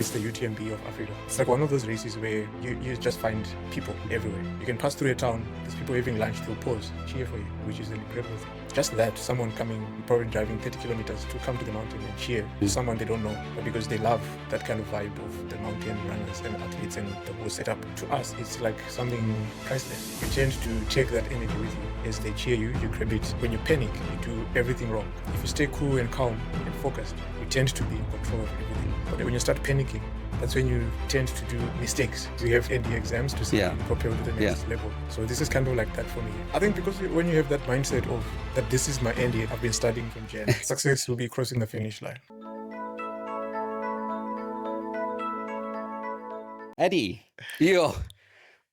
It's the UTMB of Africa. It's like one of those races where you just find people everywhere. You can pass through a town, there's people having lunch, they'll pause, cheer for you, which is an incredible thing. Just that, someone coming, probably driving 30 kilometers to come to the mountain and cheer to someone they don't know, but because they love that kind of vibe of the mountain runners and athletes and the whole setup. To us, it's like something priceless. You tend to take that energy with you. As they cheer you, you grab it. When you panic, you do everything wrong. If you stay cool and calm and focused, you tend to be in control of everything. But when you start panicking, that's when you tend to do mistakes. You have ND exams to prepare to the next level. So this is kind of like that for me. I think because when you have that mindset of that this is my ND, I've been studying from Jan, success will be crossing the finish line. Eddie,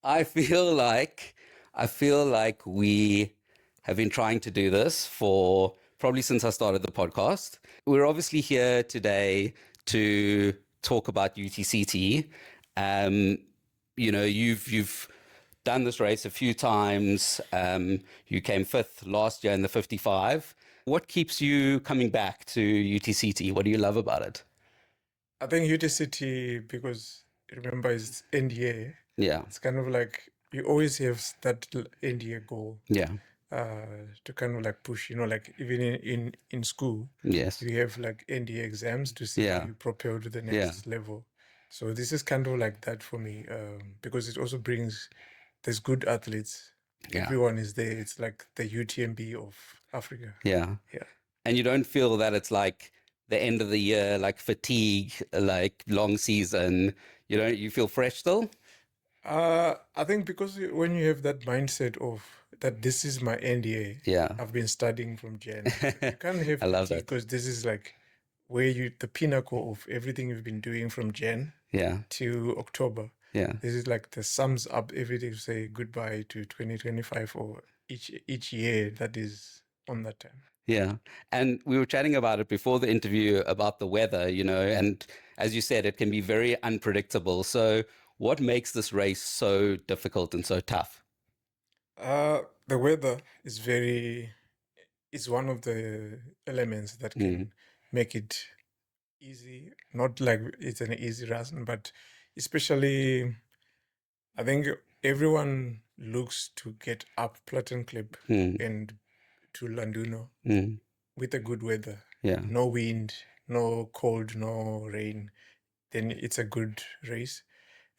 I feel like we have been trying to do this for probably since I started the podcast. We're obviously here today to talk about UTCT. You've done this race a few times. You came fifth last year in the 55. What keeps you coming back to UTCT? What do you love about it? I think UTCT, because remember it's NDA. Yeah. It's kind of like you always have that NDA goal. Yeah. To kind of like push, like even in school, yes, you have like NDA exams to see how you prepare to the next level. So this is kind of like that for me, because it also brings, there's good athletes. Yeah. Everyone is there. It's like the UTMB of Africa. Yeah. Yeah. And you don't feel that it's like the end of the year, like fatigue, like long season, you feel fresh still? I think because when you have that mindset of that this is my NDA, I've been studying from Jan. You can't have I love that, because this is like where the pinnacle of everything you've been doing from Jan to October. Yeah. This is like the sums up everything to say goodbye to 2025 or each year that is on that time. Yeah. And we were chatting about it before the interview about the weather, and as you said, it can be very unpredictable. So what makes this race so difficult and so tough? The weather is one of the elements that can make it easy. Not like it's an easy run, but especially I think everyone looks to get up Plateklip and to Landuno with a good weather. Yeah. No wind, no cold, no rain. Then it's a good race.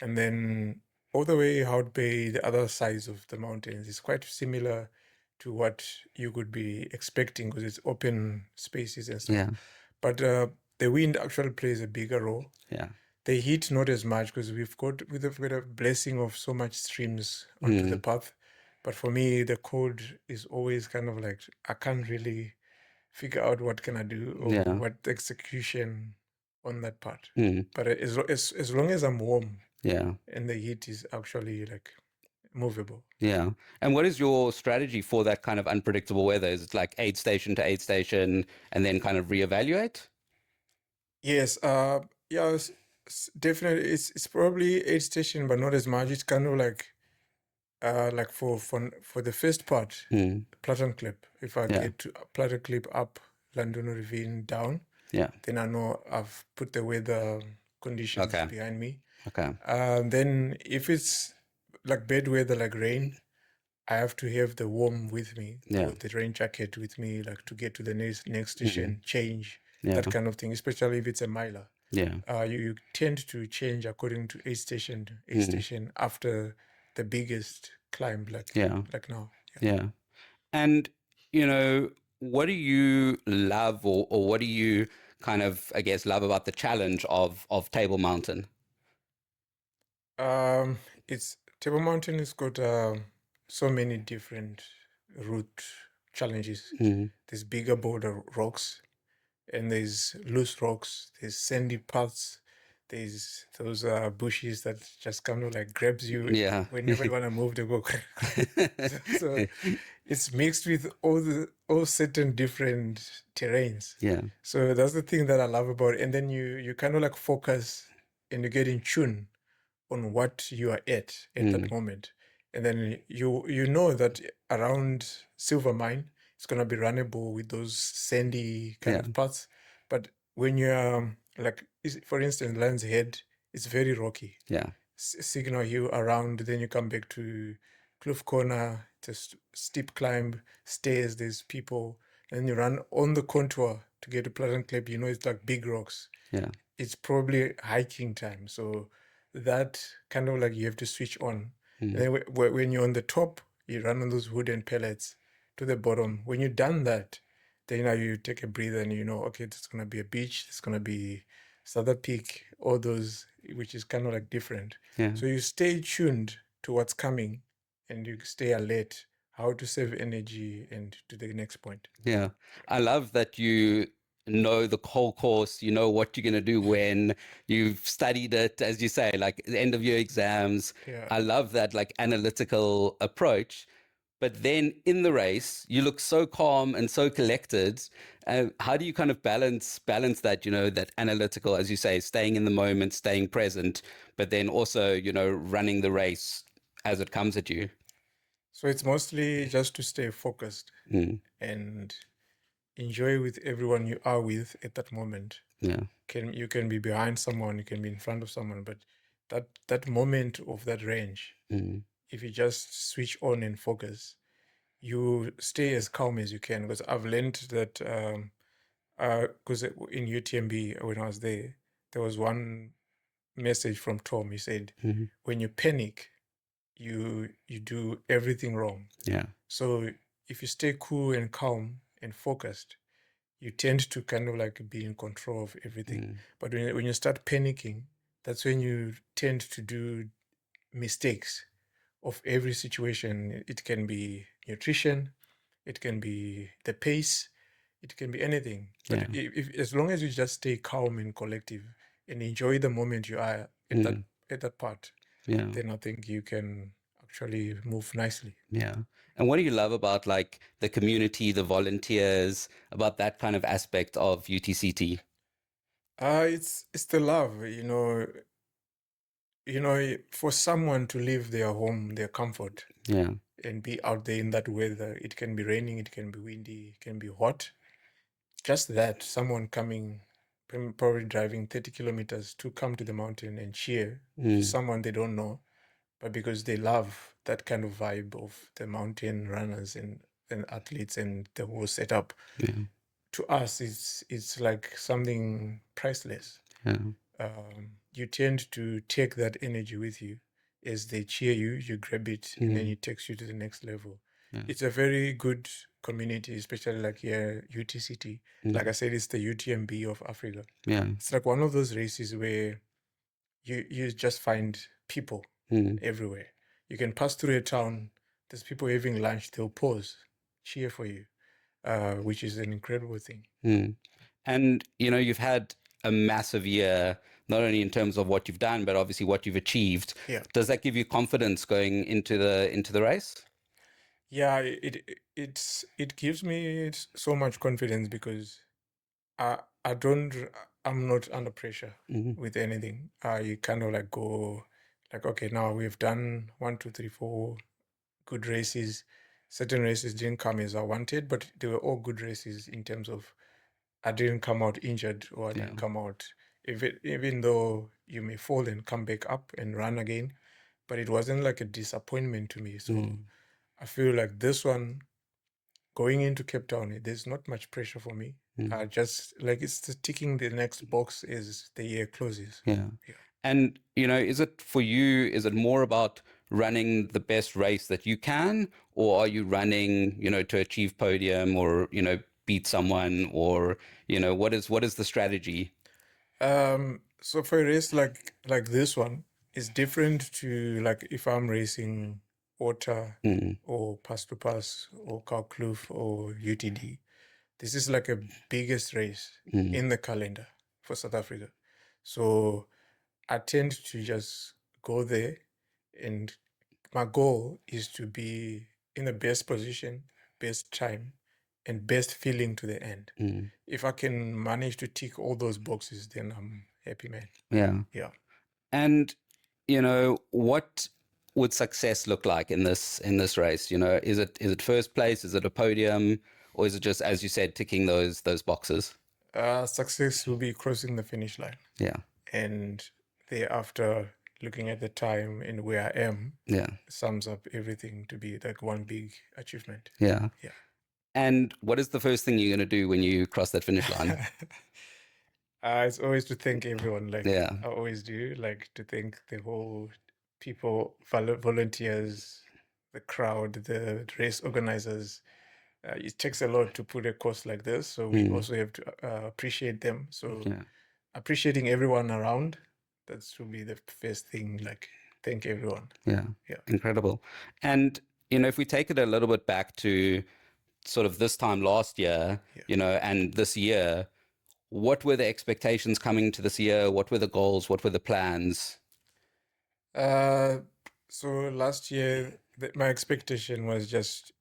And then all the way Hout Bay, the other sides of the mountains, is quite similar to what you could be expecting because it's open spaces and stuff. Yeah. But the wind actually plays a bigger role. Yeah. The heat not as much because we've got a blessing of so much streams onto the path. But for me, the cold is always kind of like I can't really figure out what can I do or what execution on that part. But as long as I'm warm, and the heat is actually like movable. Yeah. And what is your strategy for that kind of unpredictable weather? Is it like aid station to aid station and then kind of reevaluate? Yes. Definitely. It's probably aid station, but not as much. It's kind of like for the first part, Plateklip. If I get to Plateklip up, Landuno Ravine down, then I know I've put the weather conditions behind me. Okay. Then if it's like bad weather, like rain, I have to have the warm with me, the rain jacket with me, like to get to the next station, change, that kind of thing, especially if it's a miler. Yeah. You tend to change according to aid station after the biggest climb, like now. Yeah. And, what do you love or what do you kind of, I guess, love about the challenge of Table Mountain? It's Table Mountain has got so many different route challenges. There's bigger boulder rocks, and there's loose rocks. There's sandy paths. There's those bushes that just kind of like grabs you whenever you want to move. They go. So it's mixed with all certain different terrains. Yeah. So that's the thing that I love about it. And then you kind of like focus and you get in tune on what you are at that moment. And then you know that around Silver Mine, it's going to be runnable with those sandy kind of paths. But when you're Like, for instance, Lion's Head is very rocky. Yeah. Signal Hill around, then you come back to Kloof Corner, just steep climb, stairs, there's people, and you run on the contour to get to Plateklip. You know, it's like big rocks. Yeah. It's probably hiking time. So that kind of like you have to switch on. And then when you're on the top, you run on those wooden pellets to the bottom. When you've done that, then now you take a breather and you know, okay, there's going to be a beach, there's going to be Southern Peak, all those, which is kind of like different. Yeah. So you stay tuned to what's coming and you stay alert, how to save energy and to the next point. Yeah. I love that you know the whole course, you know what you're going to do when you've studied it, as you say, like the end of your exams. Yeah. I love that like analytical approach. But then in the race, you look so calm and so collected. How do you kind of balance that, you know, that analytical, as you say, staying in the moment, staying present, but then also, you know, running the race as it comes at you? So it's mostly just to stay focused and enjoy with everyone you are with at that moment. Yeah. You can be behind someone, you can be in front of someone, but that moment of that range, if you just switch on and focus, you stay as calm as you can. Because I've learned that because in UTMB when I was there was one message from Tom. He said, when you panic, you do everything wrong. Yeah. So if you stay cool and calm and focused, you tend to kind of like be in control of everything. But when you start panicking, that's when you tend to do mistakes of every situation. It can be nutrition, it can be the pace, it can be anything. But if as long as you just stay calm and collective and enjoy the moment you are at that part, then I think you can actually move nicely. Yeah. And what do you love about like the community, the volunteers, about that kind of aspect of UTCT? It's the love, for someone to leave their home, their comfort, and be out there in that weather. It can be raining, it can be windy, it can be hot. Just that, someone coming, probably driving 30 kilometers to come to the mountain and cheer someone they don't know, but because they love that kind of vibe of the mountain runners and athletes and the whole setup. To us, it's like something priceless. You tend to take that energy with you. As they cheer you, you grab it and then it takes you to the next level. It's a very good community, especially like here, UTCT. Like I said, it's the UTMB of Africa. It's like one of those races where you just find people everywhere. You can pass through a town, there's people having lunch, they'll pause, cheer for you, which is an incredible thing. And, you know, you've had a massive year, not only in terms of what you've done, but obviously what you've achieved. Does that give you confidence going into the race? Yeah, it gives me so much confidence because I'm not under pressure with anything. I kind of like go like, okay, now we've done 1, 2, 3, 4 good races. Certain races didn't come as I wanted, but they were all good races in terms of I didn't come out injured or I didn't come out, even though you may fall and come back up and run again, but it wasn't like a disappointment to me. So I feel like this one, going into Cape Town, there's not much pressure for me. Just like it's ticking the next box as the year closes. And, you know, is it for you, is it more about running the best race that you can, or are you running, you know, to achieve podium or, you know, beat someone, or, you know, what is the strategy? So for a race like this one, it's different to like if I'm racing Otter or Pass to Pass or Calmness or UTD. This is like a biggest race in the calendar for South Africa. So I tend to just go there, and my goal is to be in the best position, best time, and best feeling to the end. If I can manage to tick all those boxes, then I'm happy, man. Yeah. And, you know, what would success look like in this race? You know, is it first place? Is it a podium? Or is it just, as you said, ticking those boxes? Success will be crossing the finish line, Yeah. and thereafter looking at the time and where I am Yeah. sums up everything to be like one big achievement. Yeah. Yeah. And what is the first thing you're going to do when you cross that finish line? It's always to thank everyone, like Yeah. I always do, like to thank the whole people, volunteers, the crowd, the race organizers. It takes a lot to put a course like this, so we also have to appreciate them. So Yeah. appreciating everyone around, that should be the first thing, like thank everyone. Yeah. Yeah. Incredible. And, if we take it a little bit back to sort of this time last year, and this year, what were the expectations coming to this year? What were the goals? What were the plans? So last year, my expectation was just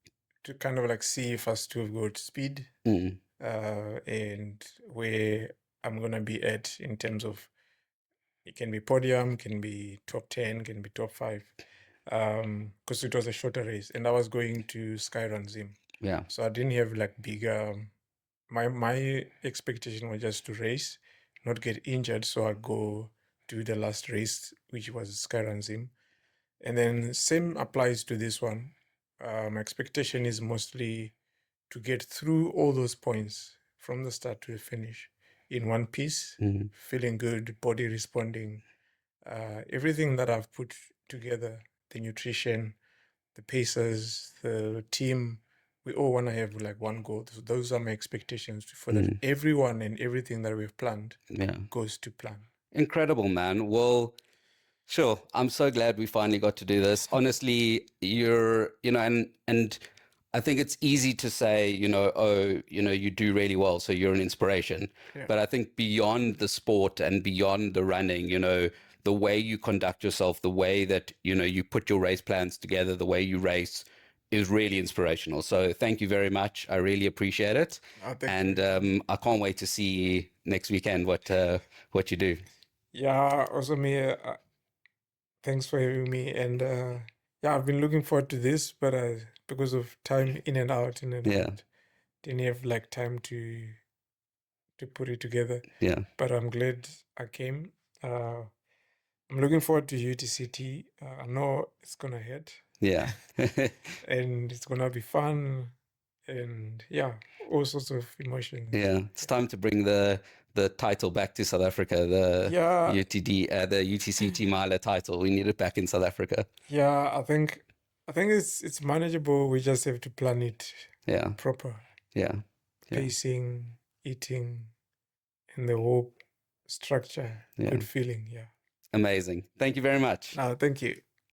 to kind of like see if I still got speed, and where I'm gonna be at in terms of, it can be podium, can be top 10, can be top 5, because it was a shorter race, and I was going to Skyrun Zim. Yeah. So I didn't have like bigger. My expectation was just to race, not get injured, so I go do the last race, which was Skyrun Zim. And then same applies to this one. My expectation is mostly to get through all those points from the start to the finish in one piece, feeling good, body responding, everything that I've put together, the nutrition, the pacers, the team, we all want to have like one goal. So those are my expectations for that everyone and everything that we've planned goes to plan. Incredible, man. Well, sure. I'm so glad we finally got to do this. Honestly, and I think it's easy to say, you do really well, so you're an inspiration. Yeah. But I think beyond the sport and beyond the running, the way you conduct yourself, the way that, you put your race plans together, the way you race is really inspirational. So thank you very much. I really appreciate it. And I can't wait to see next weekend what you do. Yeah, also me, thanks for having me. And yeah, I've been looking forward to this, but because of time in and out, didn't have like time to put it together. Yeah. But I'm glad I came. I'm looking forward to UTCT. I know it's gonna hit. Yeah. And it's gonna be fun, and yeah, all sorts of emotions. Yeah, it's time to bring the title back to South Africa. The the UTCT Miler title. We need it back in South Africa. Yeah, I think it's manageable. We just have to plan it. Yeah. Proper. Yeah. Pacing, eating, and the whole structure. Good feeling. Yeah. Amazing. Thank you very much. No, thank you.